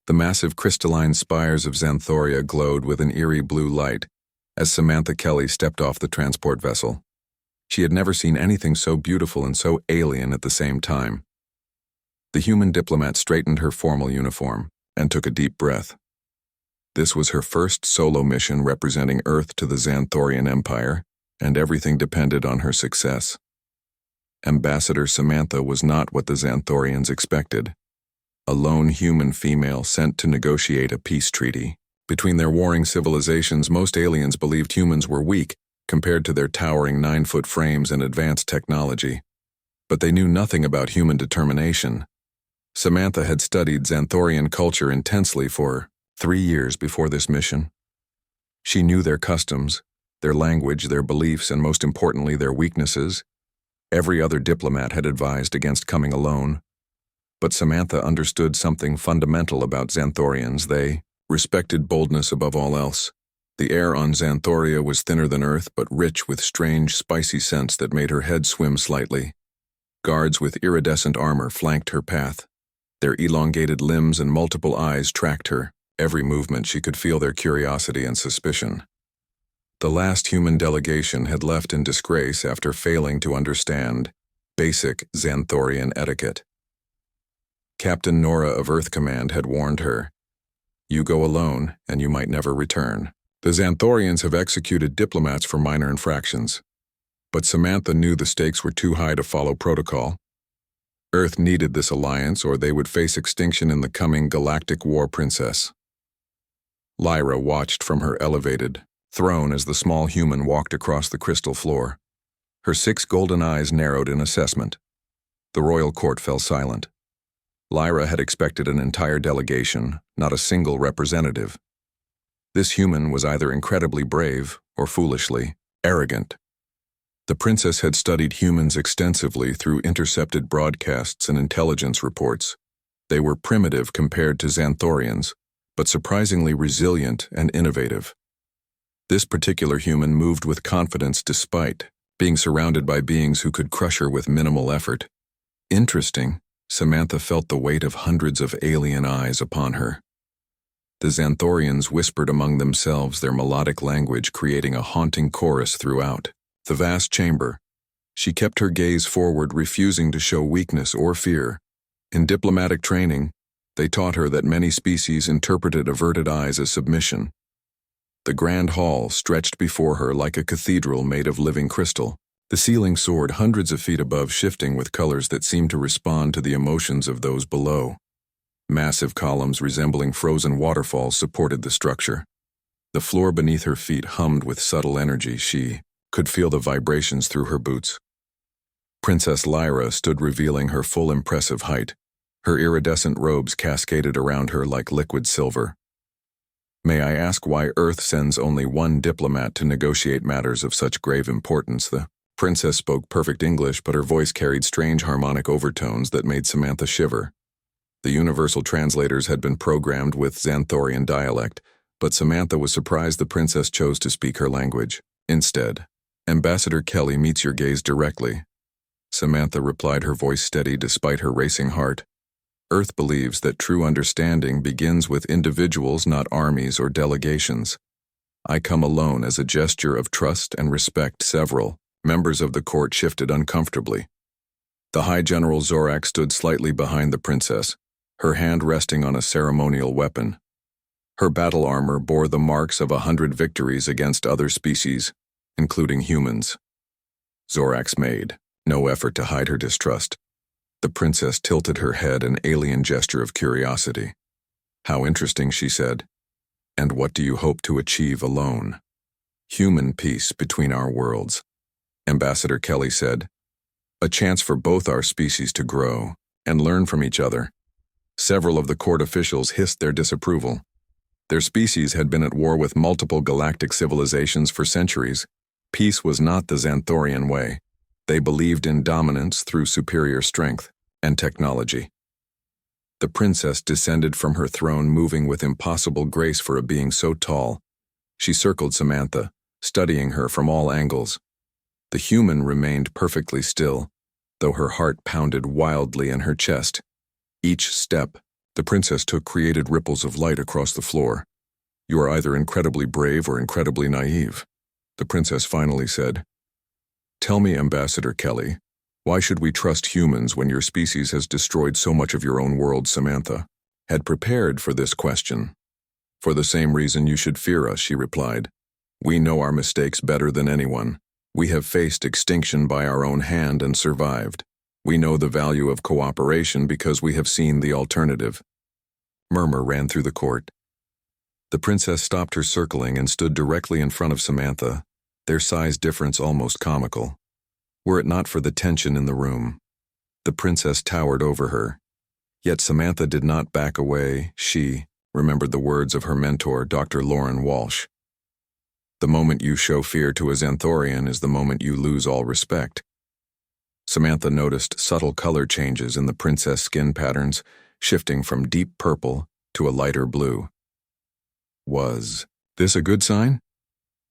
The massive crystalline spires of Xanthoria glowed with an eerie blue light as Samantha Kelly stepped off the transport vessel. She had never seen anything so beautiful and so alien at the same time. The human diplomat straightened her formal uniform and took a deep breath. This was her first solo mission representing Earth to the Xanthorian Empire, and everything depended on her success. Ambassador Samantha was not what the Xanthorians expected. A lone human female sent to negotiate a peace treaty. Between their warring civilizations, most aliens believed humans were weak compared to their towering 9-foot frames and advanced technology. But they knew nothing about human determination. Samantha had studied Xanthorian culture intensely for 3 years before this mission. She knew their customs, their language, their beliefs, and most importantly, their weaknesses. Every other diplomat had advised against coming alone. But Samantha understood something fundamental about Xanthorians. They respected boldness above all else. The air on Xanthoria was thinner than Earth, but rich with strange, spicy scents that made her head swim slightly. Guards with iridescent armor flanked her path. Their elongated limbs and multiple eyes tracked her. Every movement she could feel their curiosity and suspicion. The last human delegation had left in disgrace after failing to understand basic Xanthorian etiquette. Captain Nora of Earth Command had warned her, "You go alone, and you might never return." The Xanthorians have executed diplomats for minor infractions. But Samantha knew the stakes were too high to follow protocol. Earth needed this alliance, or they would face extinction in the coming Galactic War princess. Lyra watched from her elevated throne as the small human walked across the crystal floor. Her 6 golden eyes narrowed in assessment. The royal court fell silent. Lyra had expected an entire delegation, not a single representative. This human was either incredibly brave or foolishly arrogant. The princess had studied humans extensively through intercepted broadcasts and intelligence reports. They were primitive compared to Xanthorians, but surprisingly resilient and innovative. This particular human moved with confidence despite being surrounded by beings who could crush her with minimal effort. Interesting. Samantha felt the weight of hundreds of alien eyes upon her. The Xanthorians whispered among themselves, their melodic language creating a haunting chorus throughout the vast chamber. She kept her gaze forward, refusing to show weakness or fear. In diplomatic training, they taught her that many species interpreted averted eyes as submission. The grand hall stretched before her like a cathedral made of living crystal. The ceiling soared hundreds of feet above, shifting with colors that seemed to respond to the emotions of those below. Massive columns resembling frozen waterfalls supported the structure. The floor beneath her feet hummed with subtle energy. She could feel the vibrations through her boots. Princess Lyra stood revealing her full impressive height. Her iridescent robes cascaded around her like liquid silver. "May I ask why Earth sends only one diplomat to negotiate matters of such grave importance?" The princess spoke perfect English, but her voice carried strange harmonic overtones that made Samantha shiver. The universal translators had been programmed with Xanthorian dialect, but Samantha was surprised the princess chose to speak her language. Instead, "Ambassador Kelly meets your gaze directly," Samantha replied, her voice steady despite her racing heart. "Earth believes that true understanding begins with individuals, not armies or delegations. I come alone as a gesture of trust and respect." Several members of the court shifted uncomfortably. The High General Zorak stood slightly behind the princess, her hand resting on a ceremonial weapon. Her battle armor bore the marks of 100 victories against other species, including humans. Zorax made no effort to hide her distrust. The princess tilted her head, an alien gesture of curiosity. "How interesting," she said. "And what do you hope to achieve alone?" "Human peace between our worlds," Ambassador Kelly said. "A chance for both our species to grow and learn from each other." Several of the court officials hissed their disapproval. Their species had been at war with multiple galactic civilizations for centuries. Peace was not the Xanthorian way. They believed in dominance through superior strength and technology. The princess descended from her throne, moving with impossible grace for a being so tall. She circled Samantha, studying her from all angles. The human remained perfectly still, though her heart pounded wildly in her chest. Each step The princess took created ripples of light across the floor. "You are either incredibly brave or incredibly naive," the princess finally said. "Tell me, Ambassador Kelly, why should we trust humans when your species has destroyed so much of your own world?" Samantha had prepared for this question. "For the same reason you should fear us," she replied. "We know our mistakes better than anyone. We have faced extinction by our own hand and survived. We know the value of cooperation because we have seen the alternative." Murmur ran through the court. The princess stopped her circling and stood directly in front of Samantha, their size difference almost comical. Were it not for the tension in the room, the princess towered over her. Yet Samantha did not back away. She remembered the words of her mentor, Dr. Lauren Walsh. "The moment you show fear to a Xanthorian is the moment you lose all respect." Samantha noticed subtle color changes in the princess' skin patterns, shifting from deep purple to a lighter blue. Was this a good sign?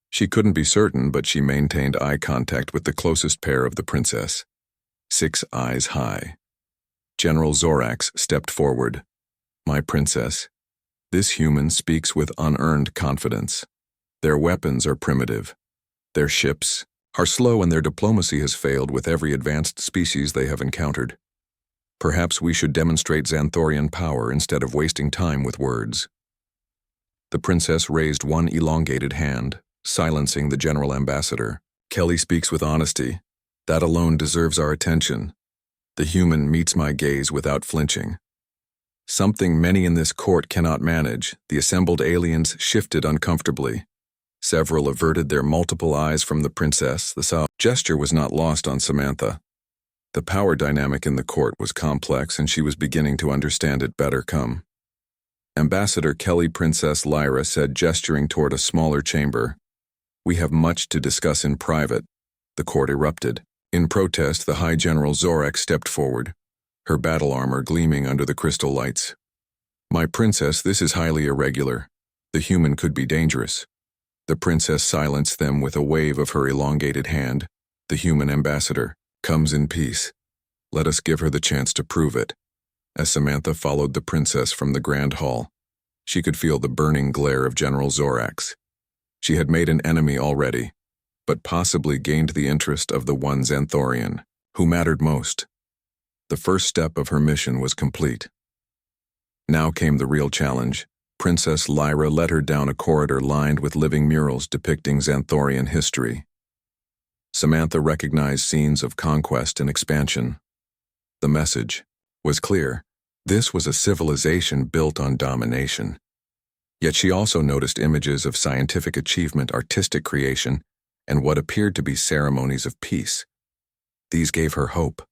She couldn't be certain, but she maintained eye contact with the closest pair of the princess. 6 eyes high. General Zorax stepped forward. "My princess, this human speaks with unearned confidence. Their weapons are primitive. Their ships are slow, and their diplomacy has failed with every advanced species they have encountered. Perhaps we should demonstrate Xanthorian power instead of wasting time with words." The princess raised one elongated hand, silencing the general ambassador. "Kelly speaks with honesty. That alone deserves our attention. The human meets my gaze without flinching." Something many in this court cannot manage, the assembled aliens shifted uncomfortably. Several averted their multiple eyes from the princess. The gesture was not lost on Samantha. The power dynamic in the court was complex, and she was beginning to understand it better. "Come." Ambassador Kelly, Princess Lyra said, gesturing toward a smaller chamber. "We have much to discuss in private." The court erupted. In protest, the High General Zorax stepped forward, her battle armor gleaming under the crystal lights. "My princess, this is highly irregular. The human could be dangerous." The princess silenced them with a wave of her elongated hand. "The human ambassador comes in peace. Let us give her the chance to prove it." As Samantha followed the princess from the grand hall, she could feel the burning glare of General Zorax. She had made an enemy already, but possibly gained the interest of the one Xanthorian who mattered most. The first step of her mission was complete. Now came the real challenge. Princess Lyra led her down a corridor lined with living murals depicting Xanthorian history. Samantha recognized scenes of conquest and expansion. The message was clear. This was a civilization built on domination. Yet she also noticed images of scientific achievement, artistic creation, and what appeared to be ceremonies of peace. These gave her hope.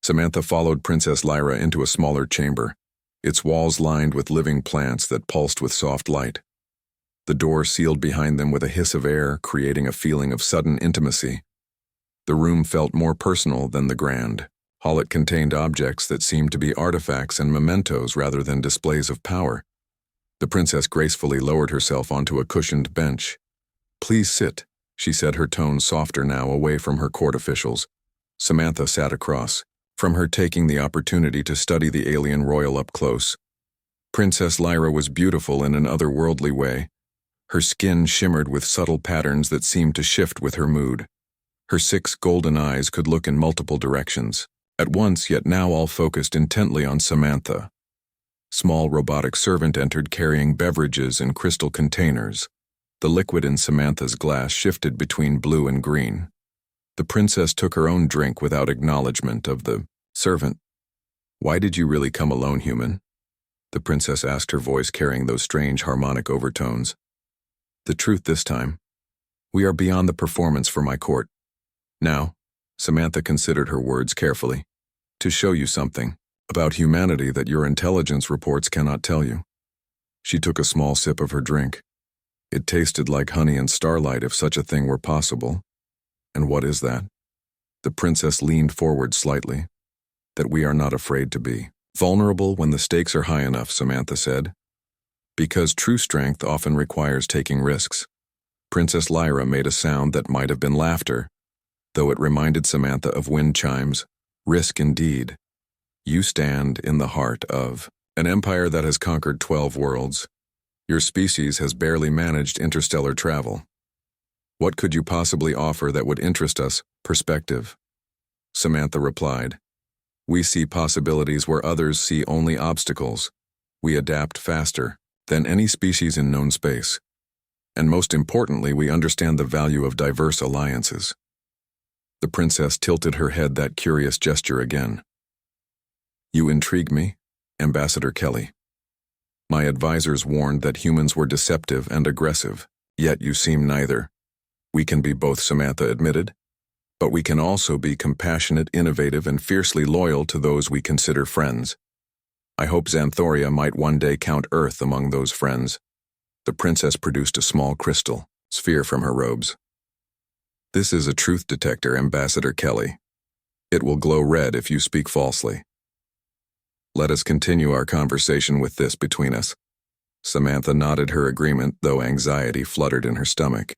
Samantha followed Princess Lyra into a smaller chamber, its walls lined with living plants that pulsed with soft light. The door sealed behind them with a hiss of air, creating a feeling of sudden intimacy. The room felt more personal than the grand hall. It contained objects that seemed to be artifacts and mementos rather than displays of power. The princess gracefully lowered herself onto a cushioned bench. "Please sit," she said, her tone softer now, away from her court officials. Samantha sat across from her, taking the opportunity to study the alien royal up close. Princess Lyra was beautiful in an otherworldly way. Her skin shimmered with subtle patterns that seemed to shift with her mood. Her 6 golden eyes could look in multiple directions at once, yet now all focused intently on Samantha. Small robotic servant entered carrying beverages in crystal containers. The liquid in Samantha's glass shifted between blue and green. The princess took her own drink without acknowledgement of the servant. "Why did you really come alone, human?" the princess asked, her voice carrying those strange harmonic overtones. "The truth this time. We are beyond the performance for my court. Now," Samantha considered her words carefully, "to show you something about humanity that your intelligence reports cannot tell you." She took a small sip of her drink. It tasted like honey and starlight, if such a thing were possible. "And what is that?" The princess leaned forward slightly. "That we are not afraid to be vulnerable when the stakes are high enough," Samantha said. "Because true strength often requires taking risks." Princess Lyra made a sound that might have been laughter, though it reminded Samantha of wind chimes. "Risk indeed. You stand in the heart of An empire that has conquered 12 worlds. Your species has barely managed interstellar travel. What could you possibly offer that would interest us? Perspective. Samantha replied. We see possibilities where others see only obstacles. We adapt faster than any species in known space. And most importantly, we understand the value of diverse alliances. The princess tilted her head that curious gesture again. You intrigue me, Ambassador Kelly. My advisors warned that humans were deceptive and aggressive, yet you seem neither. We can be both, Samantha admitted, but we can also be compassionate, innovative, and fiercely loyal to those we consider friends. I hope Xanthoria might one day count Earth among those friends. The princess produced a small crystal sphere from her robes. This is a truth detector, Ambassador Kelly. It will glow red if you speak falsely. Let us continue our conversation with this between us. Samantha nodded her agreement, though anxiety fluttered in her stomach.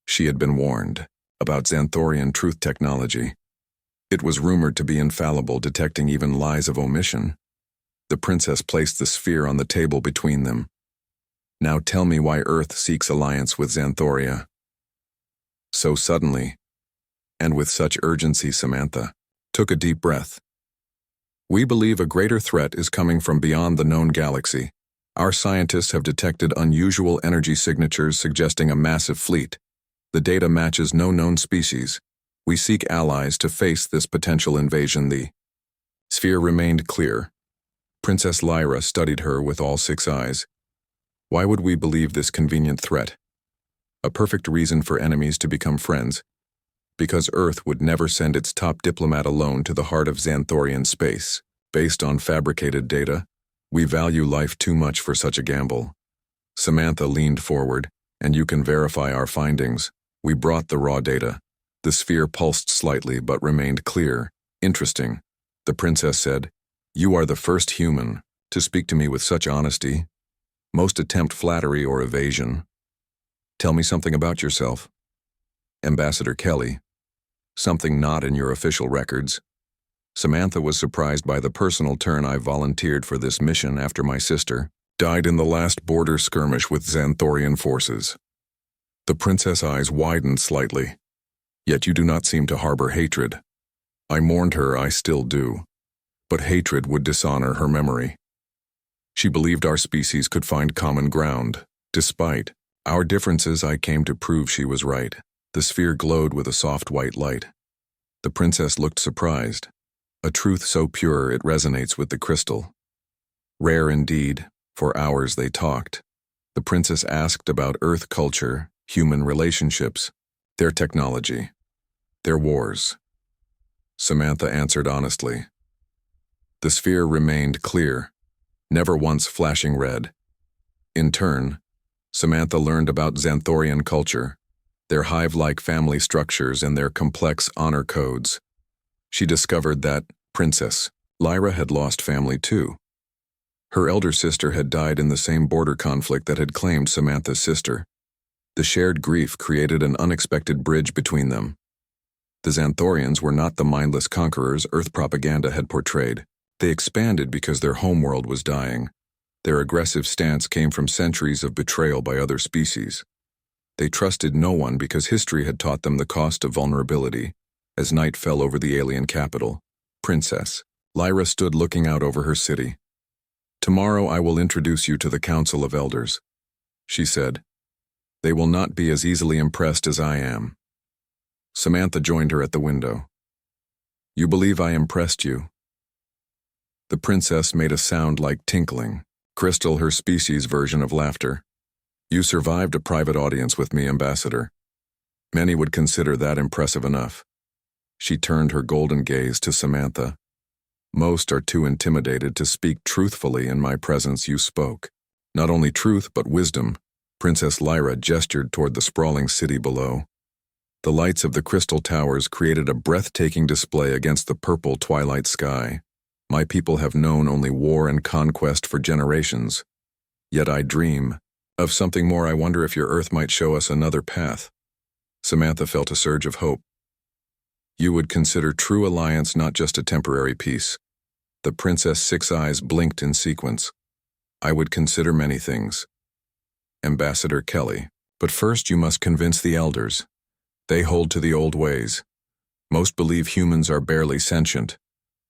She had been warned about Xanthorian truth technology. It was rumored to be infallible, detecting even lies of omission. The princess placed the sphere on the table between them. Now tell me why Earth seeks alliance with Xanthoria. So suddenly, and with such urgency, Samantha took a deep breath. We believe a greater threat is coming from beyond the known galaxy. Our scientists have detected unusual energy signatures suggesting a massive fleet. The data matches no known species. We seek allies to face this potential invasion. The sphere remained clear. Princess Lyra studied her with all 6 eyes. Why would we believe this convenient threat? A perfect reason for enemies to become friends. Because Earth would never send its top diplomat alone to the heart of Xanthorian space. Based on fabricated data, we value life too much for such a gamble. Samantha leaned forward, and you can verify our findings. We brought the raw data. The sphere pulsed slightly but remained clear. Interesting, the princess said. You are the first human to speak to me with such honesty. Most attempt flattery or evasion. Tell me something about yourself. Ambassador Kelly. Something not in your official records. Samantha was surprised by the personal turn. I volunteered for this mission after my sister died in the last border skirmish with Xanthorian forces. The princess' eyes widened slightly. Yet you do not seem to harbor hatred. I mourned her, I still do. But hatred would dishonor her memory. She believed our species could find common ground. Despite our differences, I came to prove she was right. The sphere glowed with a soft white light. The princess looked surprised. A truth so pure it resonates with the crystal. Rare indeed. For hours they talked. The princess asked about Earth culture, human relationships, their technology, their wars. Samantha answered honestly. The sphere remained clear, never once flashing red. In turn, Samantha learned about Xanthorian culture, their hive-like family structures and their complex honor codes. She discovered that Princess Lyra had lost family too. Her elder sister had died in the same border conflict that had claimed Samantha's sister. The shared grief created an unexpected bridge between them. The Xanthorians were not the mindless conquerors Earth propaganda had portrayed. They expanded because their homeworld was dying. Their aggressive stance came from centuries of betrayal by other species. They trusted no one because history had taught them the cost of vulnerability. As night fell over the alien capital, Princess Lyra stood looking out over her city. Tomorrow I will introduce you to the Council of Elders, she said. They will not be as easily impressed as I am. Samantha joined her at the window. You believe I impressed you? The princess made a sound like tinkling, crystal her species' version of laughter. You survived a private audience with me, Ambassador. Many would consider that impressive enough. She turned her golden gaze to Samantha. Most are too intimidated to speak truthfully in my presence. You spoke. Not only truth, but wisdom. Princess Lyra gestured toward the sprawling city below. The lights of the crystal towers created a breathtaking display against the purple twilight sky. My people have known only war and conquest for generations. Yet I dream of something more. I wonder if your Earth might show us another path. Samantha felt a surge of hope. You would consider true alliance not just a temporary peace. The princess' 6 eyes blinked in sequence. I would consider many things. Ambassador Kelly. But first you must convince the elders. They hold to the old ways. Most believe humans are barely sentient,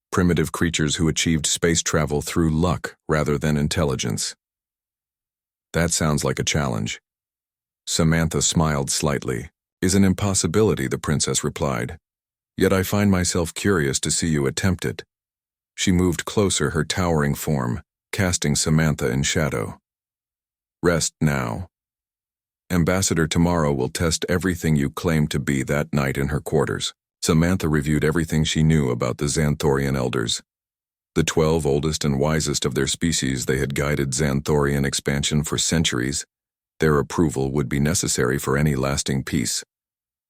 primitive creatures who achieved space travel through luck rather than intelligence. That sounds like a challenge. Samantha smiled slightly. Is an impossibility, the princess replied. Yet I find myself curious to see you attempt it. She moved closer, her towering form, casting Samantha in shadow. Rest now. Ambassador tomorrow will test everything you claim to be that night in her quarters. Samantha reviewed everything she knew about the Xanthorian elders. The 12 oldest and wisest of their species, they had guided Xanthorian expansion for centuries. Their approval would be necessary for any lasting peace.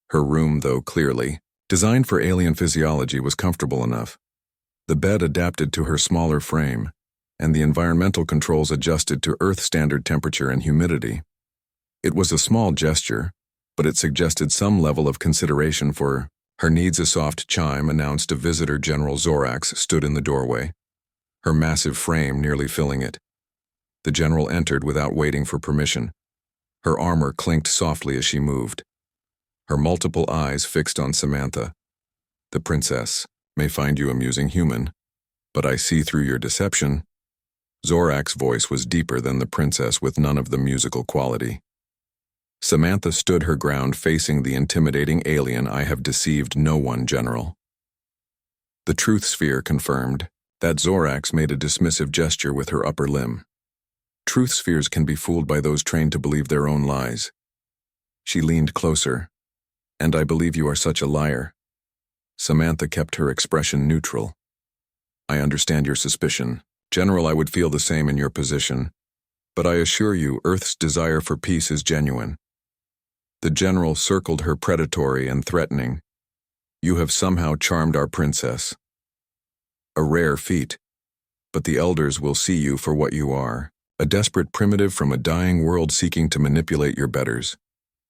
Her room, though clearly designed for alien physiology, was comfortable enough. The bed adapted to her smaller frame, and the environmental controls adjusted to Earth standard temperature and humidity. It was a small gesture, but it suggested some level of consideration for her needs. A soft chime announced a visitor. General Zorax stood in the doorway, her massive frame nearly filling it. The general entered without waiting for permission. Her armor clinked softly as she moved, her multiple eyes fixed on Samantha. The princess may find you amusing, human, but I see through your deception. Zorax's voice was deeper than the princess, with none of the musical quality. Samantha stood her ground, facing the intimidating alien. I have deceived no one, General. The truth sphere confirmed that. Zorax made a dismissive gesture with her upper limb. Truth spheres can be fooled by those trained to believe their own lies. She leaned closer. And I believe you are such a liar. Samantha kept her expression neutral. I understand your suspicion. General, I would feel the same in your position. But I assure you, Earth's desire for peace is genuine. The general circled her, predatory and threatening. You have somehow charmed our princess. A rare feat. But the elders will see you for what you are, a desperate primitive from a dying world seeking to manipulate your betters.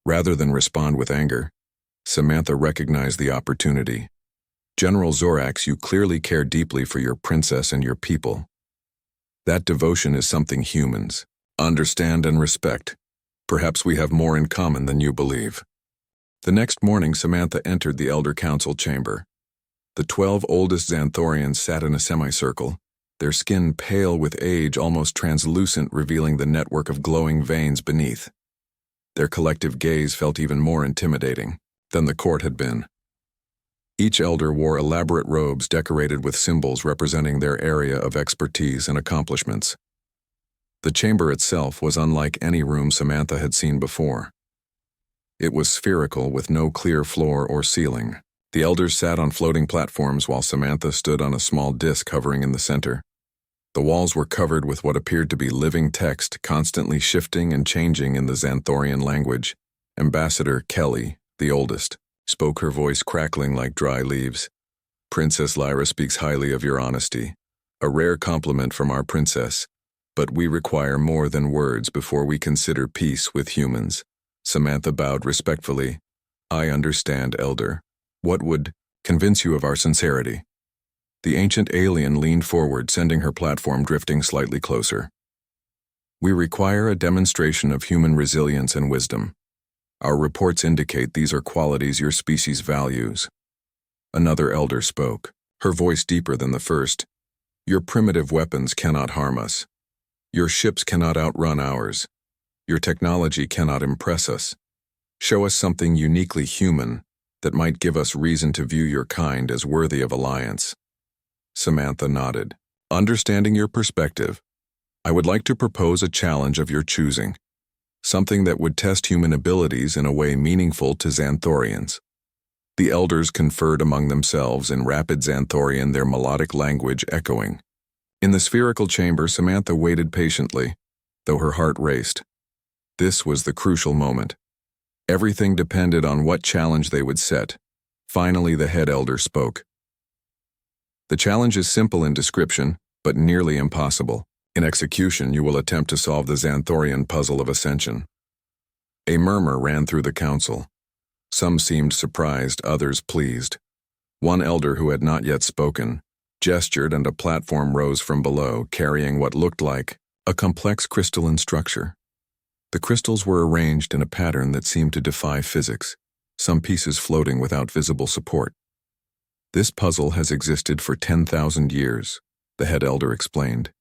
Rather than respond with anger, Samantha recognized the opportunity. General Zorax, you clearly care deeply for your princess and your people. That devotion is something humans understand and respect. Perhaps we have more in common than you believe. The next morning, Samantha entered the Elder Council chamber. The 12 oldest Xanthorians sat in a semicircle, their skin pale with age, almost translucent, revealing the network of glowing veins beneath. Their collective gaze felt even more intimidating than the court had been. Each elder wore elaborate robes decorated with symbols representing their area of expertise and accomplishments. The chamber itself was unlike any room Samantha had seen before. It was spherical, with no clear floor or ceiling. The elders sat on floating platforms while Samantha stood on a small disc hovering in the center. The walls were covered with what appeared to be living text, constantly shifting and changing in the Xanthorian language. Ambassador Kelly, the oldest, spoke, her voice crackling like dry leaves. Princess Lyra speaks highly of your honesty, a rare compliment from our princess. But we require more than words before we consider peace with humans. Samantha bowed respectfully. I understand, Elder. What would convince you of our sincerity? The ancient alien leaned forward, sending her platform drifting slightly closer. We require a demonstration of human resilience and wisdom. Our reports indicate these are qualities your species values. Another elder spoke, her voice deeper than the first. Your primitive weapons cannot harm us. Your ships cannot outrun ours. Your technology cannot impress us. Show us something uniquely human that might give us reason to view your kind as worthy of alliance. Samantha nodded. Understanding your perspective, I would like to propose a challenge of your choosing. Something that would test human abilities in a way meaningful to Xanthorians. The elders conferred among themselves in rapid Xanthorian, their melodic language echoing. In the spherical chamber, Samantha waited patiently, though her heart raced. This was the crucial moment. Everything depended on what challenge they would set. Finally, the head elder spoke. The challenge is simple in description, but nearly impossible. In execution, you will attempt to solve the Xanthorian puzzle of ascension. A murmur ran through the council. Some seemed surprised, others pleased. One elder, who had not yet spoken, gestured, and a platform rose from below, carrying what looked like a complex crystalline structure. The crystals were arranged in a pattern that seemed to defy physics, some pieces floating without visible support. "This puzzle has existed for 10,000 years, the head elder explained.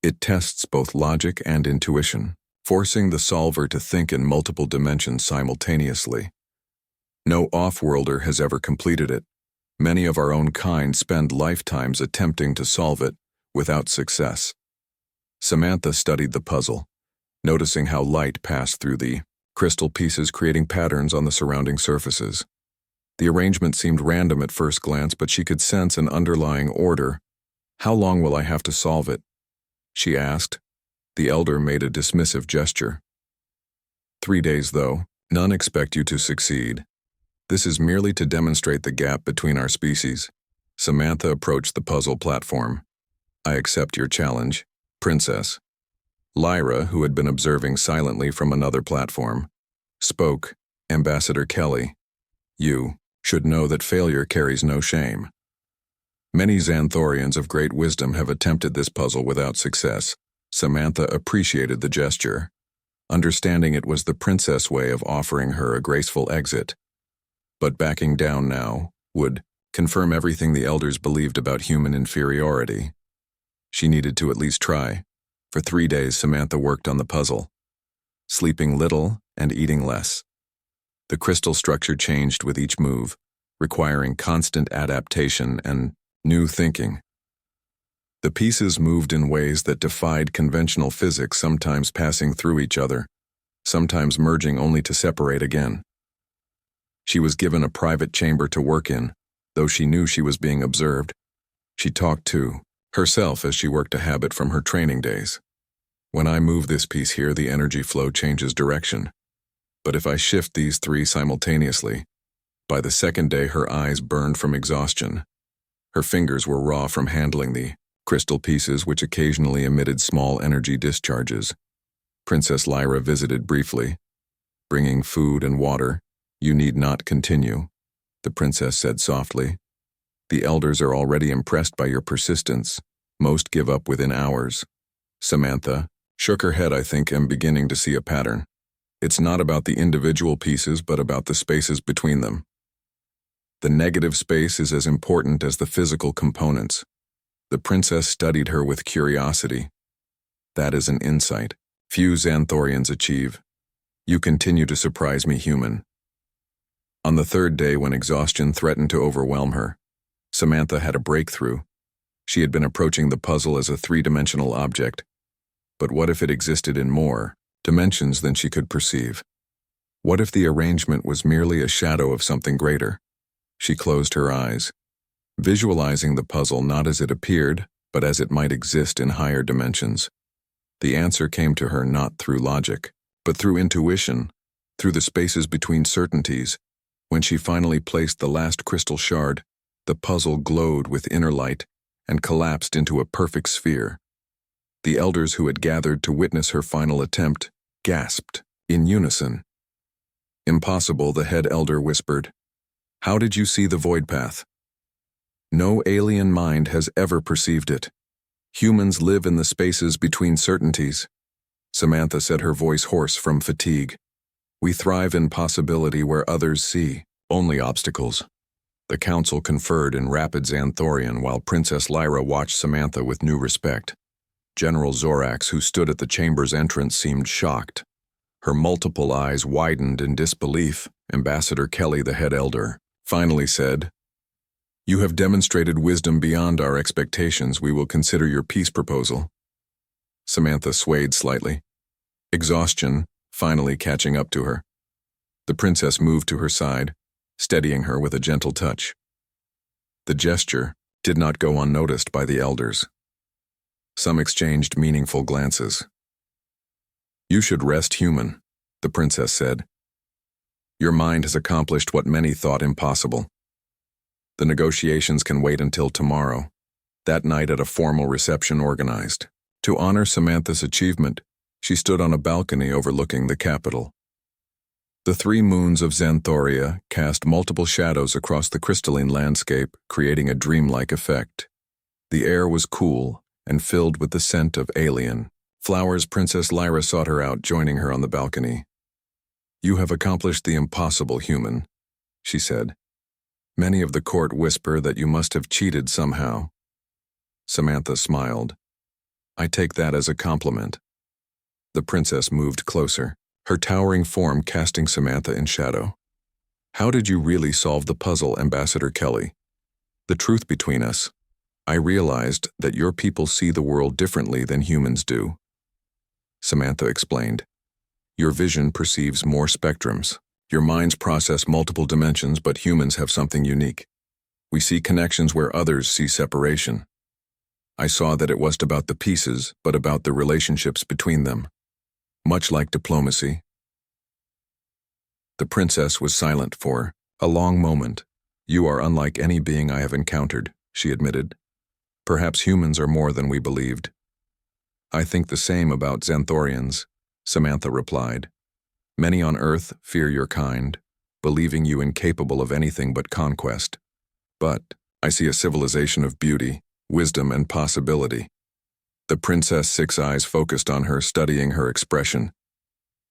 It tests both logic and intuition, forcing the solver to think in multiple dimensions simultaneously. No off-worlder has ever completed it. Many of our own kind spend lifetimes attempting to solve it without success." Samantha studied the puzzle, noticing how light passed through the crystal pieces, creating patterns on the surrounding surfaces. The arrangement seemed random at first glance, but she could sense an underlying order. "How long will I have to solve it?" she asked. The elder made a dismissive gesture. 3 days, though. None expect you to succeed. This is merely to demonstrate the gap between our species." Samantha approached the puzzle platform. "I accept your challenge, Princess." Lyra, who had been observing silently from another platform, spoke. "Ambassador Kelly, you should know that failure carries no shame. Many Xanthorians of great wisdom have attempted this puzzle without success." Samantha appreciated the gesture, understanding it was the princess way of offering her a graceful exit. But backing down now would confirm everything the elders believed about human inferiority. She needed to at least try. For 3 days, Samantha worked on the puzzle, sleeping little and eating less. The crystal structure changed with each move, requiring constant adaptation and new thinking. The pieces moved in ways that defied conventional physics, sometimes passing through each other, sometimes merging only to separate again. She was given a private chamber to work in, though she knew she was being observed. She talked to herself as she worked, a habit from her training days. "When I move this piece here, the energy flow changes direction. But if I shift these 3 simultaneously..." By the second day, her eyes burned from exhaustion. Her fingers were raw from handling the crystal pieces, which occasionally emitted small energy discharges. Princess Lyra visited briefly, bringing food and water. "You need not continue," the princess said softly. "The elders are already impressed by your persistence. Most give up within hours." Samantha shook her head. "I think I'm beginning to see a pattern. It's not about the individual pieces, but about the spaces between them. The negative space is as important as the physical components." The princess studied her with curiosity. "That is an insight few Xanthorians achieve. You continue to surprise me, human." On the 3rd day, when exhaustion threatened to overwhelm her, Samantha had a breakthrough. She had been approaching the puzzle as a 3-dimensional object. But what if it existed in more dimensions than she could perceive? What if the arrangement was merely a shadow of something greater? She closed her eyes, visualizing the puzzle not as it appeared, but as it might exist in higher dimensions. The answer came to her not through logic, but through intuition, through the spaces between certainties. When she finally placed the last crystal shard, the puzzle glowed with inner light and collapsed into a perfect sphere. The elders who had gathered to witness her final attempt gasped in unison. "Impossible," the head elder whispered. "How did you see the void path?" "No alien mind has ever perceived it. Humans live in the spaces between certainties," Samantha said, her voice hoarse from fatigue. "We thrive in possibility where others see only obstacles." The council conferred in rapid Xanthorian while Princess Lyra watched Samantha with new respect. General Zorax, who stood at the chamber's entrance, seemed shocked. Her multiple eyes widened in disbelief. Ambassador Kelly, the head elder, finally said, "You have demonstrated wisdom beyond our expectations. We will consider your peace proposal." Samantha swayed slightly, exhaustion finally catching up to her. The princess moved to her side, steadying her with a gentle touch. The gesture did not go unnoticed by the elders. Some exchanged meaningful glances. "You should rest, human," the princess said. "Your mind has accomplished what many thought impossible. The negotiations can wait until tomorrow." That night, at a formal reception organized to honor Samantha's achievement, she stood on a balcony overlooking the capital. The 3 moons of Xanthoria cast multiple shadows across the crystalline landscape, creating a dreamlike effect. The air was cool and filled with the scent of alien flowers. Princess Lyra sought her out, joining her on the balcony. "You have accomplished the impossible, human," she said. "Many of the court whisper that you must have cheated somehow." Samantha smiled. "I take that as a compliment." The princess moved closer, her towering form casting Samantha in shadow. "How did you really solve the puzzle, Ambassador Kelly? The truth between us, I realized that your people see the world differently than humans do." Samantha explained. "Your vision perceives more spectrums. Your minds process multiple dimensions, but humans have something unique. We see connections where others see separation. I saw that it wasn't about the pieces, but about the relationships between them. Much like diplomacy." The princess was silent for a long moment. "You are unlike any being I have encountered," she admitted. "Perhaps humans are more than we believed." "I think the same about Xanthorians," Samantha replied. "Many on Earth fear your kind, believing you incapable of anything but conquest. But I see a civilization of beauty, wisdom, and possibility." The princess' six eyes focused on her, studying her expression.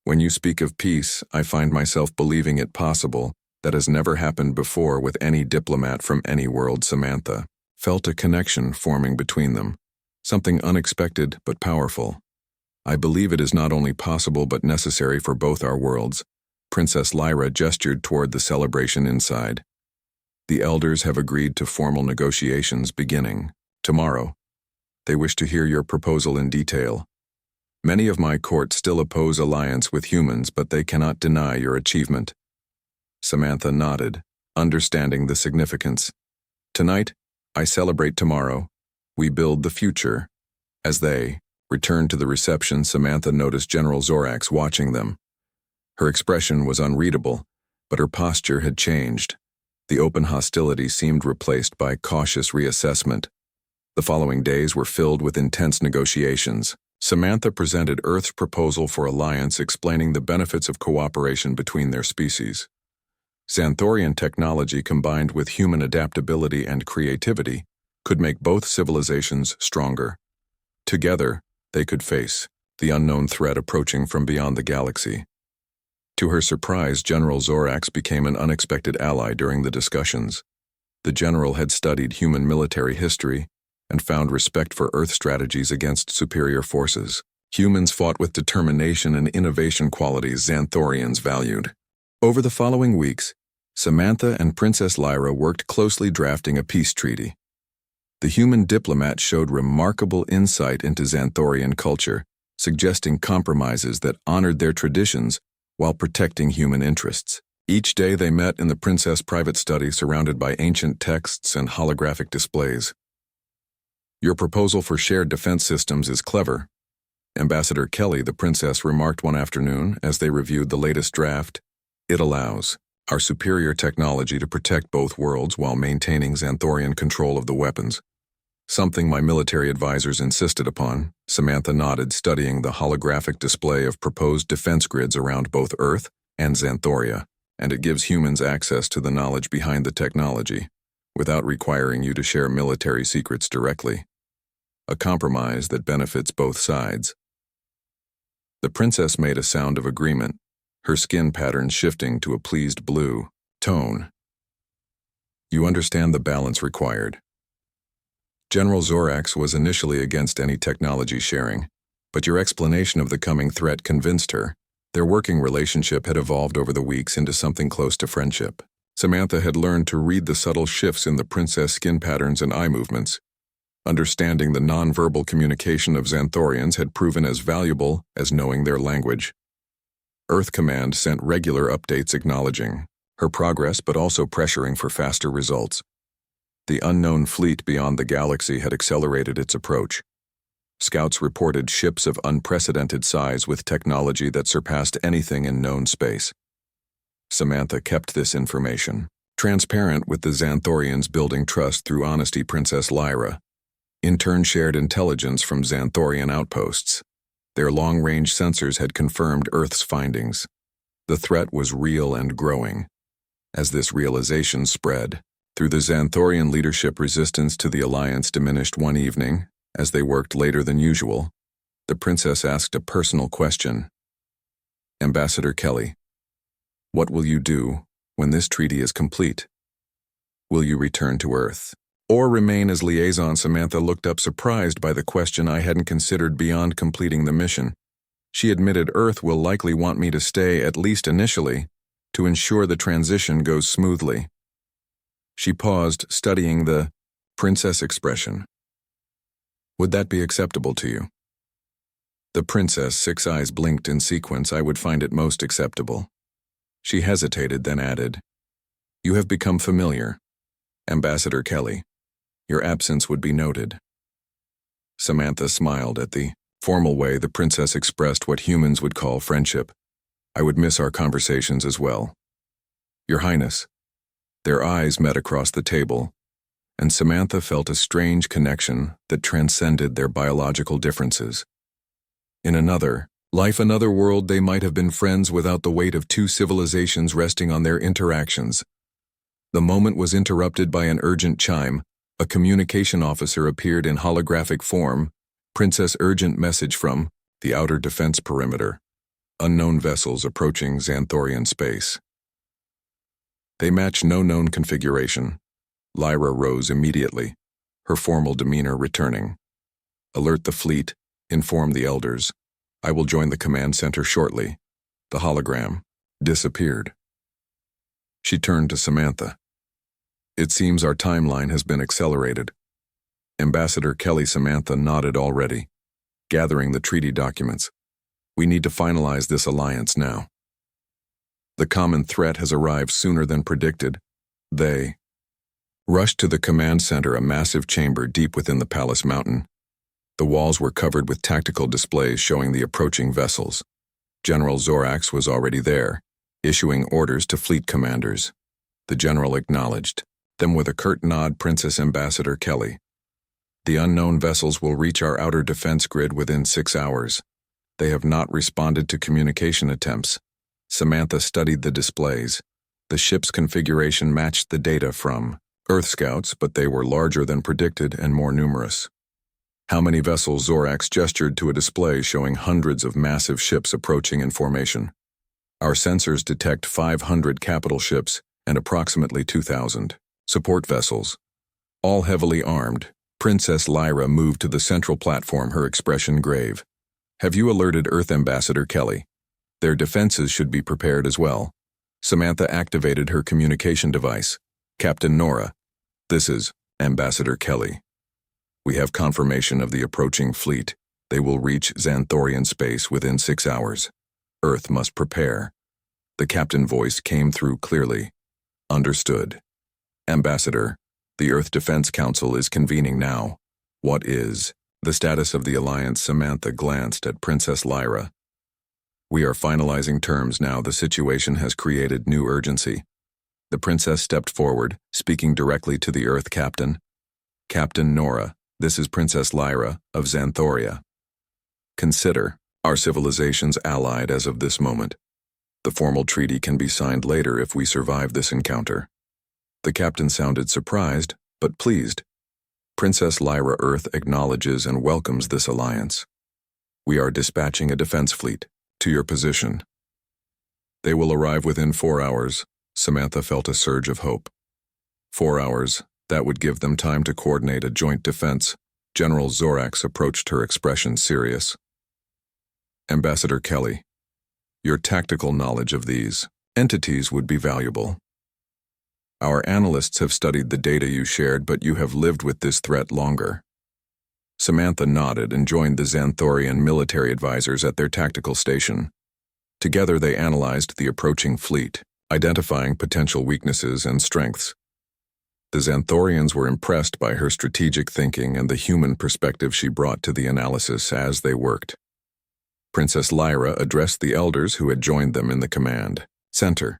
"When you speak of peace, I find myself believing it possible. That has never happened before with any diplomat from any world." Samantha felt a connection forming between them, something unexpected but powerful. "I believe it is not only possible but necessary for both our worlds." Princess Lyra gestured toward the celebration inside. "The elders have agreed to formal negotiations beginning tomorrow. They wish to hear your proposal in detail. Many of my court still oppose alliance with humans, but they cannot deny your achievement." Samantha nodded, understanding the significance. "Tonight, I celebrate tomorrow. We build the future." As they returned to the reception, Samantha noticed General Zorax watching them. Her expression was unreadable, but her posture had changed. The open hostility seemed replaced by cautious reassessment. The following days were filled with intense negotiations. Samantha presented Earth's proposal for alliance, explaining the benefits of cooperation between their species. Xanthorian technology combined with human adaptability and creativity could make both civilizations stronger. Together, they could face the unknown threat approaching from beyond the galaxy. To her surprise, General Zorax became an unexpected ally during the discussions. The general had studied human military history and found respect for Earth strategies against superior forces. Humans fought with determination and innovation, qualities Xanthorians valued. Over the following weeks, Samantha and Princess Lyra worked closely drafting a peace treaty. The human diplomat showed remarkable insight into Xanthorian culture, suggesting compromises that honored their traditions while protecting human interests. Each day they met in the princess' private study, surrounded by ancient texts and holographic displays. "Your proposal for shared defense systems is clever," Ambassador Kelly, the princess, remarked one afternoon as they reviewed the latest draft. "It allows our superior technology to protect both worlds while maintaining Xanthorian control of the weapons. Something my military advisors insisted upon." Samantha nodded, studying the holographic display of proposed defense grids around both Earth and Xanthoria. "And it gives humans access to the knowledge behind the technology, without requiring you to share military secrets directly. A compromise that benefits both sides." The princess made a sound of agreement, her skin pattern shifting to a pleased blue tone. "You understand the balance required." General Zorax was initially against any technology sharing, but your explanation of the coming threat convinced her. Their working relationship had evolved over the weeks into something close to friendship. Samantha had learned to read the subtle shifts in the princess' skin patterns and eye movements. Understanding the nonverbal communication of Xanthorians had proven as valuable as knowing their language. Earth Command sent regular updates acknowledging her progress but also pressuring for faster results. The unknown fleet beyond the galaxy had accelerated its approach. Scouts reported ships of unprecedented size with technology that surpassed anything in known space. Samantha kept this information transparent with the Xanthorians, building trust through honesty. Princess Lyra, in turn, shared intelligence from Xanthorian outposts. Their long-range sensors had confirmed Earth's findings. The threat was real and growing. As this realization spread, Through the Xanthorian leadership, resistance to the alliance diminished one evening. As they worked later than usual, the princess asked a personal question. Ambassador Kelly, what will you do when this treaty is complete? Will you return to Earth, or remain as liaison? Samantha looked up, surprised by the question I hadn't considered beyond completing the mission. She admitted Earth will likely want me to stay, at least initially, to ensure the transition goes smoothly. She paused, studying the princess expression. Would that be acceptable to you? The princess' 6 eyes blinked in sequence. I would find it most acceptable. She hesitated, then added, You have become familiar, Ambassador Kelly. Your absence would be noted. Samantha smiled at the formal way the princess expressed what humans would call friendship. I would miss our conversations as well. Your Highness. Their eyes met across the table, and Samantha felt a strange connection that transcended their biological differences. In another world, they might have been friends without the weight of 2 civilizations resting on their interactions. The moment was interrupted by an urgent chime. A communication officer appeared in holographic form. Princess, urgent message from the outer defense perimeter. Unknown vessels approaching Xanthorian space. They match no known configuration. Lyra rose immediately, her formal demeanor returning. Alert the fleet, inform the elders. I will join the command center shortly. The hologram disappeared. She turned to Samantha. It seems our timeline has been accelerated. Ambassador Kelly. Samantha nodded. Already gathering the treaty documents. We need to finalize this alliance now. The common threat has arrived sooner than predicted. They rushed to the command center, a massive chamber deep within the palace mountain. The walls were covered with tactical displays showing the approaching vessels. General Zorax was already there, issuing orders to fleet commanders. The general acknowledged them with a curt nod. Princess Ambassador Kelly. The unknown vessels will reach our outer defense grid within 6 hours. They have not responded to communication attempts. Samantha studied the displays. The ship's configuration matched the data from Earth Scouts, but they were larger than predicted and more numerous. How many vessels? Zorax gestured to a display showing hundreds of massive ships approaching in formation. Our sensors detect 500 capital ships and approximately 2,000 support vessels, all heavily armed. Princess Lyra moved to the central platform, her expression grave. Have you alerted Earth? Ambassador Kelly. Their defenses should be prepared as well. Samantha activated her communication device. Captain Nora. This is Ambassador Kelly. We have confirmation of the approaching fleet. They will reach Xanthorian space within 6 hours. Earth must prepare. The captain voice came through clearly. Understood. Ambassador, the Earth Defense Council is convening now. What is the status of the alliance? Samantha glanced at Princess Lyra. We are finalizing terms now. The situation has created new urgency. The princess stepped forward, speaking directly to the Earth captain. Captain Nora, this is Princess Lyra of Xanthoria. Consider our civilizations allied as of this moment. The formal treaty can be signed later if we survive this encounter. The captain sounded surprised, but pleased. Princess Lyra. Earth acknowledges and welcomes this alliance. We are dispatching a defense fleet to your position. They will arrive within 4 hours. Samantha felt a surge of hope. 4 hours, that would give them time to coordinate a joint defense. General Zorax approached her, expression serious. Ambassador Kelly, your tactical knowledge of these entities would be valuable. Our analysts have studied the data you shared, but you have lived with this threat longer. Samantha nodded and joined the Xanthorian military advisors at their tactical station. Together they analyzed the approaching fleet, identifying potential weaknesses and strengths. The Xanthorians were impressed by her strategic thinking and the human perspective she brought to the analysis as they worked. Princess Lyra addressed the elders who had joined them in the command center.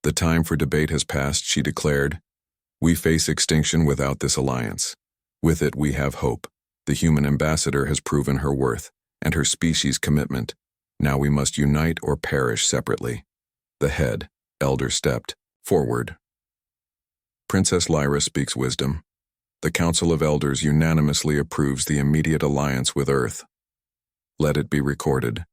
The time for debate has passed, she declared. We face extinction without this alliance. With it we have hope. The human ambassador has proven her worth and her species' commitment. Now we must unite or perish separately. The head elder stepped forward. Princess Lyra speaks wisdom. The Council of Elders unanimously approves the immediate alliance with Earth. Let it be recorded.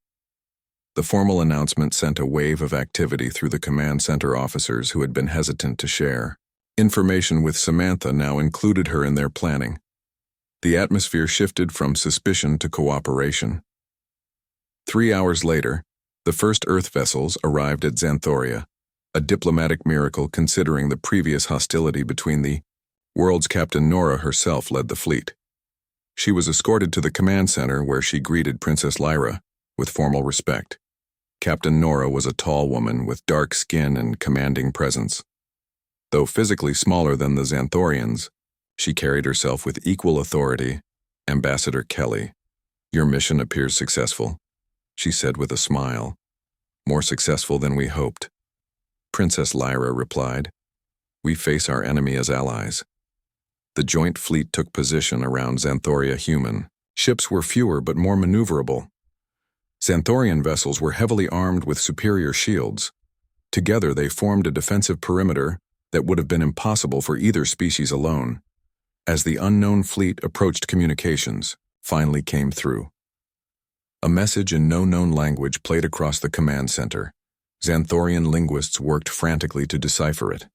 The formal announcement sent a wave of activity through the command center officers who had been hesitant to share. Information with Samantha now included her in their planning. The atmosphere shifted from suspicion to cooperation. 3 hours later, the first Earth vessels arrived at Xanthoria, a diplomatic miracle considering the previous hostility between the worlds. Captain Nora herself led the fleet. She was escorted to the command center where she greeted Princess Lyra with formal respect. Captain Nora was a tall woman with dark skin and commanding presence. Though physically smaller than the Xanthorians, she carried herself with equal authority. Ambassador Kelly, your mission appears successful, she said with a smile. More successful than we hoped. Princess Lyra replied, we face our enemy as allies. The joint fleet took position around Xanthoria human. Ships were fewer but more maneuverable. Xanthorian vessels were heavily armed with superior shields. Together they formed a defensive perimeter that would have been impossible for either species alone. As the unknown fleet approached, communications finally came through. A message in no known language played across the command center. Xanthorian linguists worked frantically to decipher it.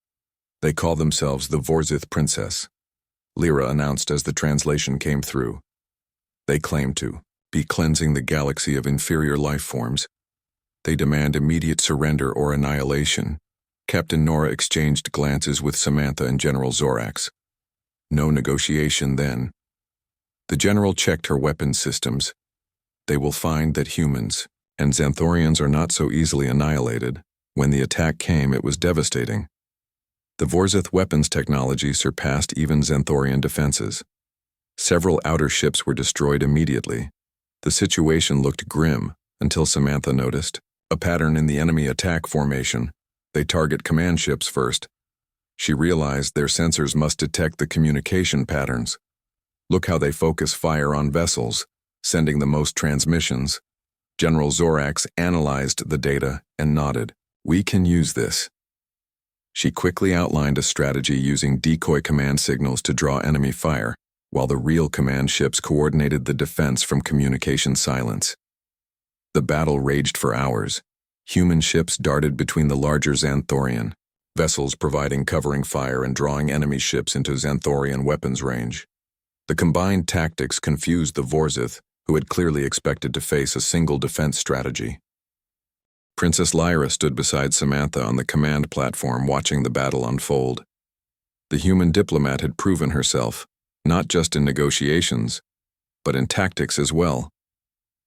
They called themselves the Vorzith Princess. Lyra announced as the translation came through. They claim to be cleansing the galaxy of inferior life forms. They demand immediate surrender or annihilation. Captain Nora exchanged glances with Samantha and General Zorax. No negotiation then. The general checked her weapons systems. They will find that humans and Xanthorians are not so easily annihilated. When the attack came, it was devastating. The Vorzith weapons technology surpassed even Xanthorian defenses. Several outer ships were destroyed immediately. The situation looked grim until Samantha noticed a pattern in the enemy attack formation. They target command ships first. She realized their sensors must detect the communication patterns. Look how they focus fire on vessels, sending the most transmissions. General Zorax analyzed the data and nodded. We can use this. She quickly outlined a strategy using decoy command signals to draw enemy fire, while the real command ships coordinated the defense from communication silence. The battle raged for hours. Human ships darted between the larger Xanthorian vessels, providing covering fire and drawing enemy ships into Xanthorian weapons range. The combined tactics confused the Vorzith, who had clearly expected to face a single defense strategy. Princess Lyra stood beside Samantha on the command platform watching the battle unfold. The human diplomat had proven herself, not just in negotiations, but in tactics as well.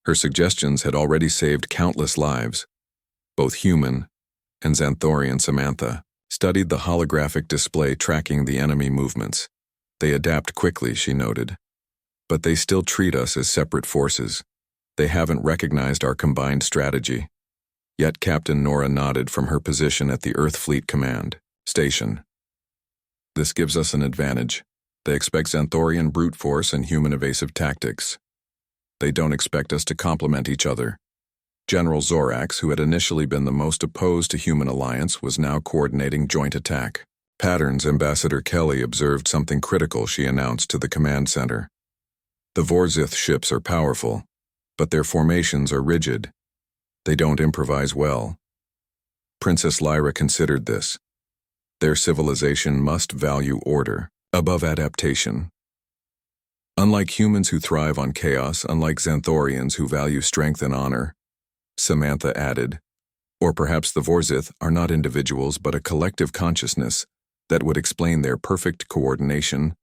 Her suggestions had already saved countless lives. Both human and Xanthorian Samantha studied the holographic display tracking the enemy movements. They adapt quickly, she noted. But they still treat us as separate forces. They haven't recognized our combined strategy. Yet Captain Nora nodded from her position at the Earth Fleet Command Station. This gives us an advantage. They expect Xanthorian brute force and human evasive tactics. They don't expect us to complement each other. General Zorax, who had initially been the most opposed to human alliance, was now coordinating joint attack. Patterns. Ambassador Kelly observed something critical, she announced to the command center. The Vorzith ships are powerful, but their formations are rigid. They don't improvise well. Princess Lyra considered this. Their civilization must value order above adaptation. Unlike humans who thrive on chaos, unlike Xanthorians who value strength and honor, Samantha added, or perhaps the Vorzith are not individuals but a collective consciousness that would explain their perfect coordination,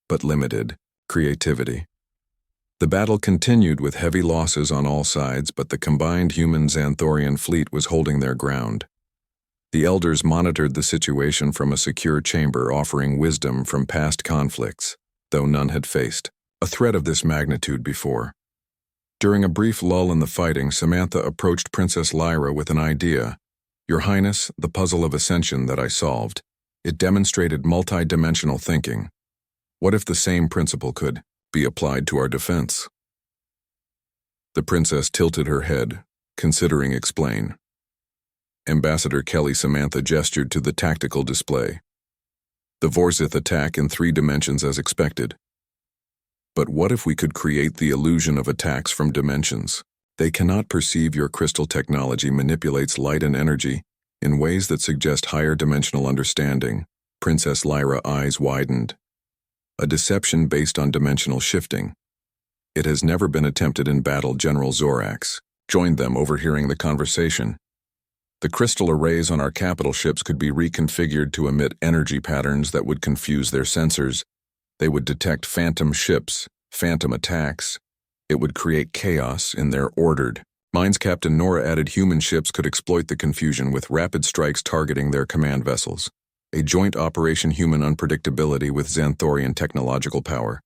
but limited creativity. The battle continued with heavy losses on all sides, but the combined human-Xanthorian fleet was holding their ground. The elders monitored the situation from a secure chamber, offering wisdom from past conflicts, though none had faced a threat of this magnitude before. During a brief lull in the fighting, Samantha approached Princess Lyra with an idea. Your Highness, the puzzle of ascension that I solved. It demonstrated multi-dimensional thinking. What if the same principle could be applied to our defense? The princess tilted her head, considering explain. Ambassador Kelly. Samantha gestured to the tactical display. The Vorzith attack in 3 dimensions as expected. But what if we could create the illusion of attacks from dimensions? They cannot perceive your crystal technology manipulates light and energy in ways that suggest higher dimensional understanding. Princess Lyra eyes widened. A deception based on dimensional shifting. It has never been attempted in battle. General Zorax joined them, overhearing the conversation. The crystal arrays on our capital ships could be reconfigured to emit energy patterns that would confuse their sensors. They would detect phantom ships, phantom attacks. It would create chaos in their ordered minds. Captain Nora added human ships could exploit the confusion with rapid strikes targeting their command vessels. A joint operation, human unpredictability with Xanthorian technological power.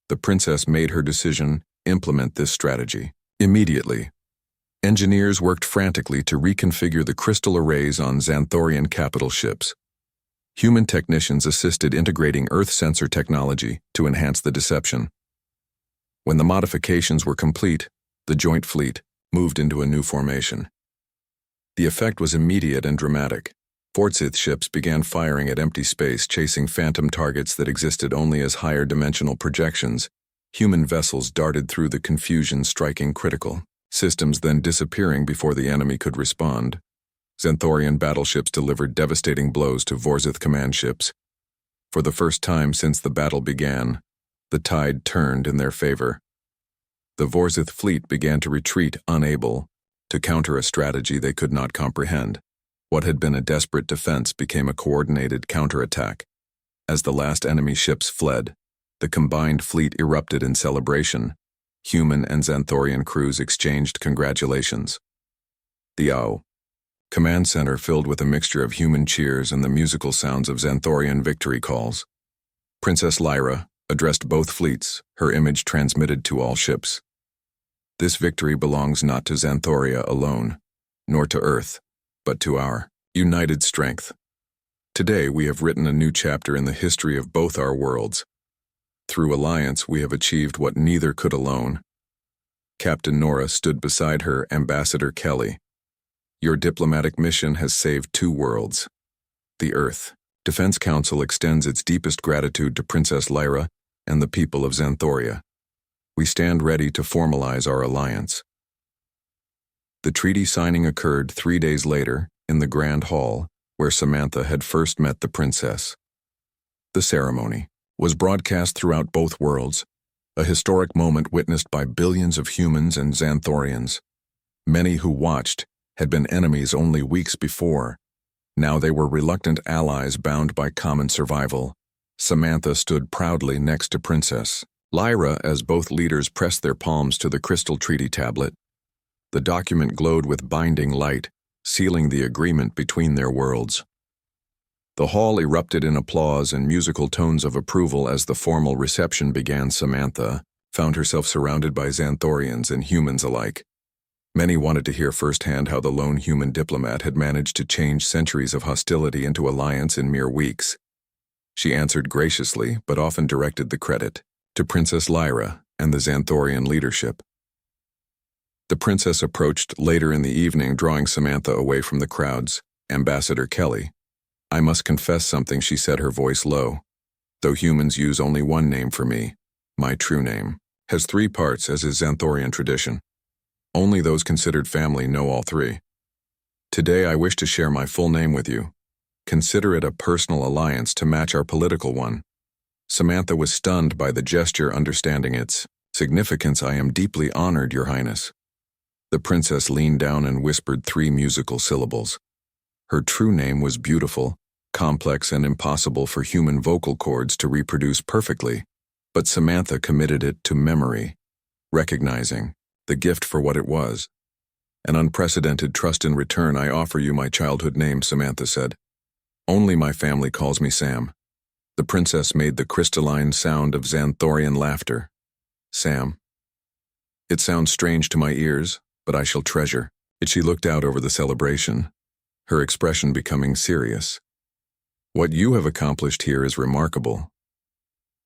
The princess made her decision, implement this strategy. Immediately, engineers worked frantically to reconfigure the crystal arrays on Xanthorian capital ships. Human technicians assisted integrating Earth sensor technology to enhance the deception. When the modifications were complete, the joint fleet moved into a new formation. The effect was immediate and dramatic. Vorzith ships began firing at empty space, chasing phantom targets that existed only as higher dimensional projections. Human vessels darted through the confusion, striking critical systems, then disappearing before the enemy could respond. Xanthorian battleships delivered devastating blows to Vorzith command ships. For the first time since the battle began, the tide turned in their favor. The Vorzith fleet began to retreat, unable to counter a strategy they could not comprehend. What had been a desperate defense became a coordinated counterattack. As the last enemy ships fled, the combined fleet erupted in celebration. Human and Xanthorian crews exchanged congratulations. The command center filled with a mixture of human cheers and the musical sounds of Xanthorian victory calls. Princess Lyra addressed both fleets, her image transmitted to all ships. This victory belongs not to Xanthoria alone, nor to Earth, but to our united strength. Today we have written a new chapter in the history of both our worlds. Through alliance we have achieved what neither could alone. Captain Nora stood beside her, Ambassador Kelly. Your diplomatic mission has saved 2 worlds. The Earth Defense Council extends its deepest gratitude to Princess Lyra and the people of Xanthoria. We stand ready to formalize our alliance. The treaty signing occurred 3 days later in the Grand Hall, where Samantha had first met the princess. The ceremony was broadcast throughout both worlds, a historic moment witnessed by billions of humans and Xanthorians. Many who watched had been enemies only weeks before. Now they were reluctant allies bound by common survival. Samantha stood proudly next to Princess Lyra as both leaders pressed their palms to the crystal treaty tablet. The document glowed with binding light, sealing the agreement between their worlds. The hall erupted in applause and musical tones of approval as the formal reception began. Samantha found herself surrounded by Xanthorians and humans alike. Many wanted to hear firsthand how the lone human diplomat had managed to change centuries of hostility into alliance in mere weeks. She answered graciously, but often directed the credit to Princess Lyra and the Xanthorian leadership. The princess approached later in the evening, drawing Samantha away from the crowds. Ambassador Kelly. I must confess something, she said, her voice low. Though humans use only one name for me, my true name has 3 parts, as is Xanthorian tradition. Only those considered family know all 3. Today I wish to share my full name with you. Consider it a personal alliance to match our political one. Samantha was stunned by the gesture, understanding its significance. I am deeply honored, Your Highness. The princess leaned down and whispered 3 musical syllables. Her true name was beautiful, complex, and impossible for human vocal cords to reproduce perfectly, but Samantha committed it to memory, recognizing the gift for what it was. An unprecedented trust. In return, I offer you my childhood name, Samantha said. Only my family calls me Sam. The princess made the crystalline sound of Xanthorian laughter. Sam. It sounds strange to my ears, but I shall treasure it. She looked out over the celebration, her expression becoming serious. What you have accomplished here is remarkable.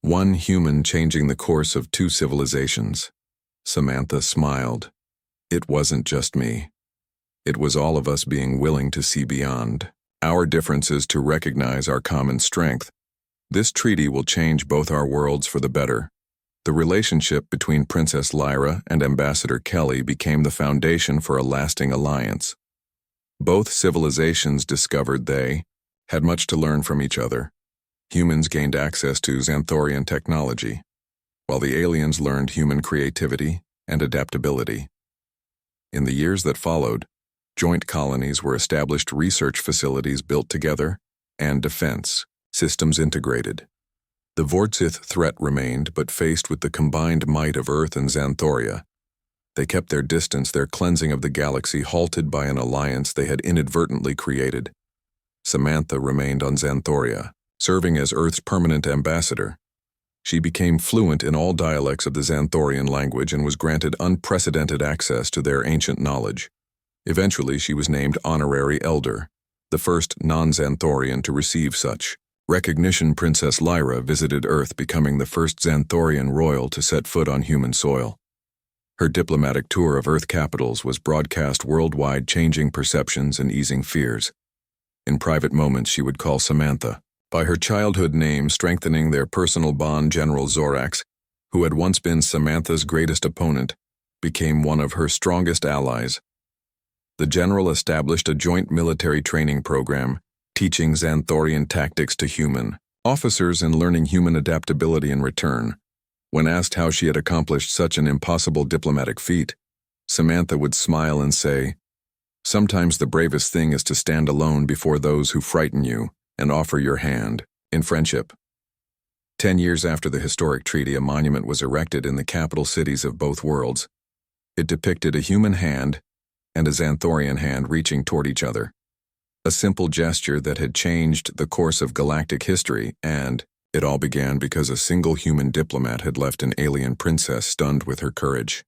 1 human changing the course of 2 civilizations. Samantha smiled. It wasn't just me. It was all of us being willing to see beyond our differences to recognize our common strength. This treaty will change both our worlds for the better. The relationship between Princess Lyra and Ambassador Kelly became the foundation for a lasting alliance. Both civilizations discovered they had much to learn from each other. Humans gained access to Xanthorian technology, while the aliens learned human creativity and adaptability. In the years that followed, joint colonies were established, research facilities built together, and defense systems integrated. The Vortsith threat remained, but faced with the combined might of Earth and Xanthoria, they kept their distance, their cleansing of the galaxy halted by an alliance they had inadvertently created. Samantha remained on Xanthoria, serving as Earth's permanent ambassador. She became fluent in all dialects of the Xanthorian language and was granted unprecedented access to their ancient knowledge. Eventually, she was named Honorary Elder, the first non-Xanthorian to receive such recognition. Princess Lyra visited Earth, becoming the first Xanthorian royal to set foot on human soil. Her diplomatic tour of Earth capitals was broadcast worldwide, changing perceptions and easing fears. In private moments, she would call Samantha by her childhood name, strengthening their personal bond. General Zorax, who had once been Samantha's greatest opponent, became one of her strongest allies. The general established a joint military training program, teaching Xanthorian tactics to human officers and learning human adaptability in return. When asked how she had accomplished such an impossible diplomatic feat, Samantha would smile and say, "Sometimes the bravest thing is to stand alone before those who frighten you and offer your hand in friendship." 10 years after the historic treaty, a monument was erected in the capital cities of both worlds. It depicted a human hand and a Xanthorian hand reaching toward each other. A simple gesture that had changed the course of galactic history, and it all began because a single human diplomat had left an alien princess stunned with her courage.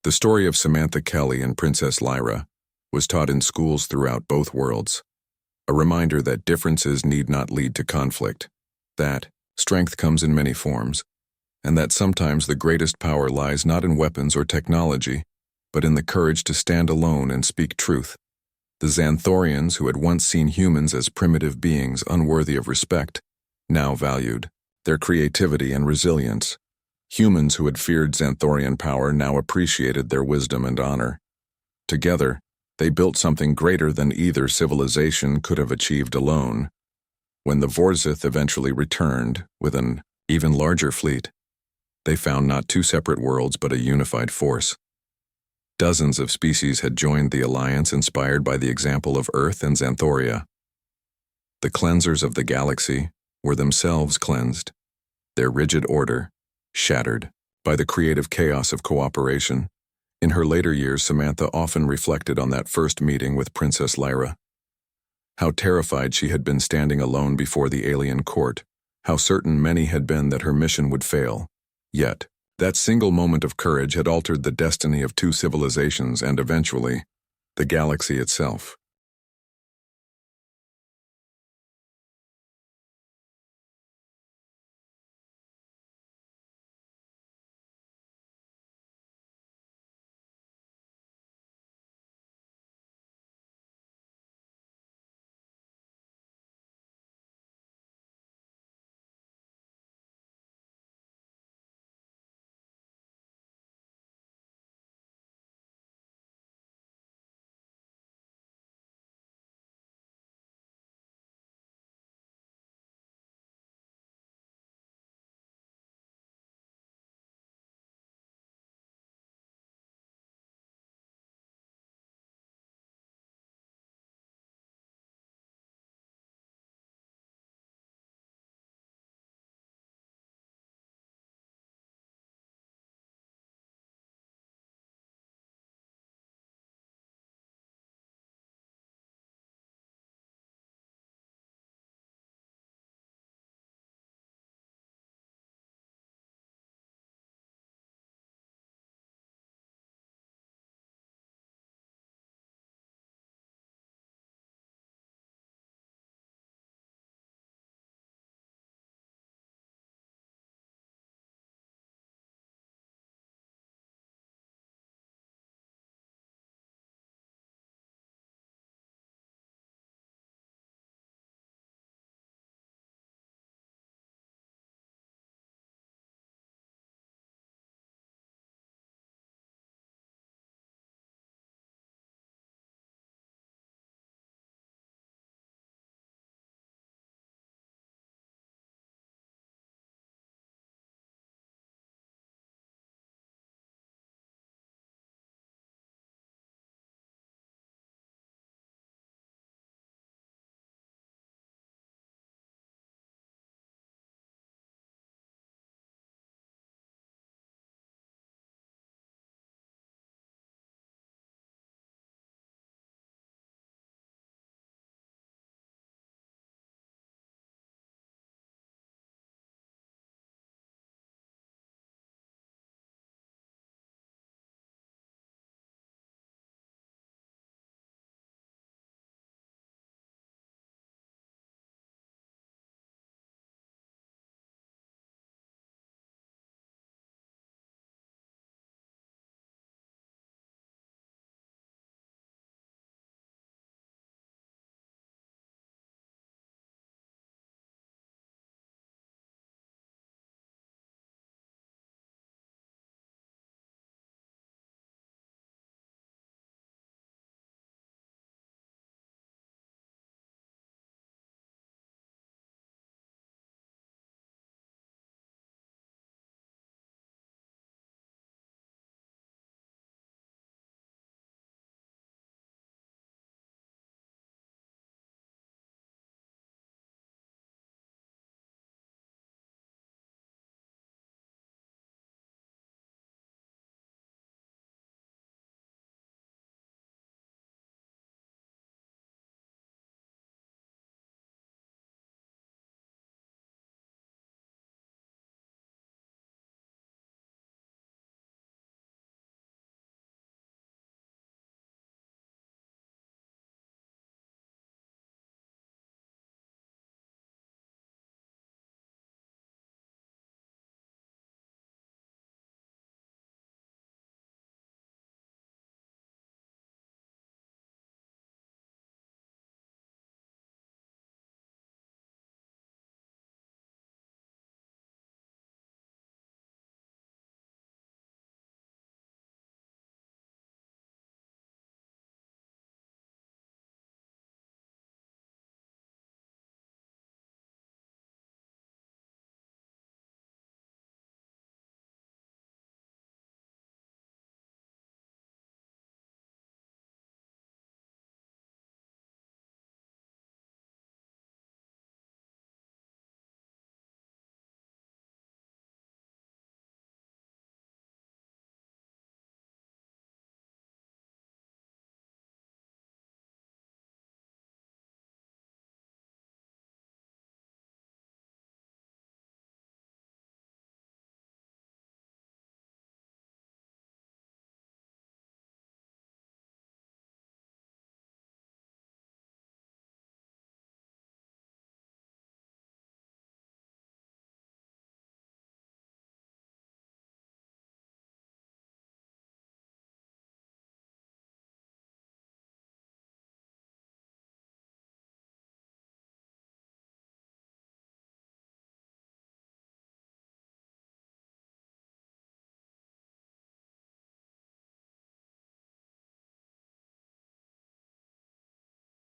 The story of Samantha Kelly and Princess Lyra was taught in schools throughout both worlds, a reminder that differences need not lead to conflict, that strength comes in many forms, and that sometimes the greatest power lies not in weapons or technology, but in the courage to stand alone and speak truth. The Xanthorians, who had once seen humans as primitive beings unworthy of respect, now valued their creativity and resilience. Humans who had feared Xanthorian power now appreciated their wisdom and honor. Together, they built something greater than either civilization could have achieved alone. When the Vortsith eventually returned with an even larger fleet, they found not two separate worlds but a unified force. Dozens of species had joined the alliance, inspired by the example of Earth and Xanthoria. The cleansers of the galaxy were themselves cleansed, their rigid order shattered by the creative chaos of cooperation. In her later years, Samantha often reflected on that first meeting with Princess Lyra. How terrified she had been standing alone before the alien court, how certain many had been that her mission would fail. Yet, that single moment of courage had altered the destiny of two civilizations and eventually, the galaxy itself.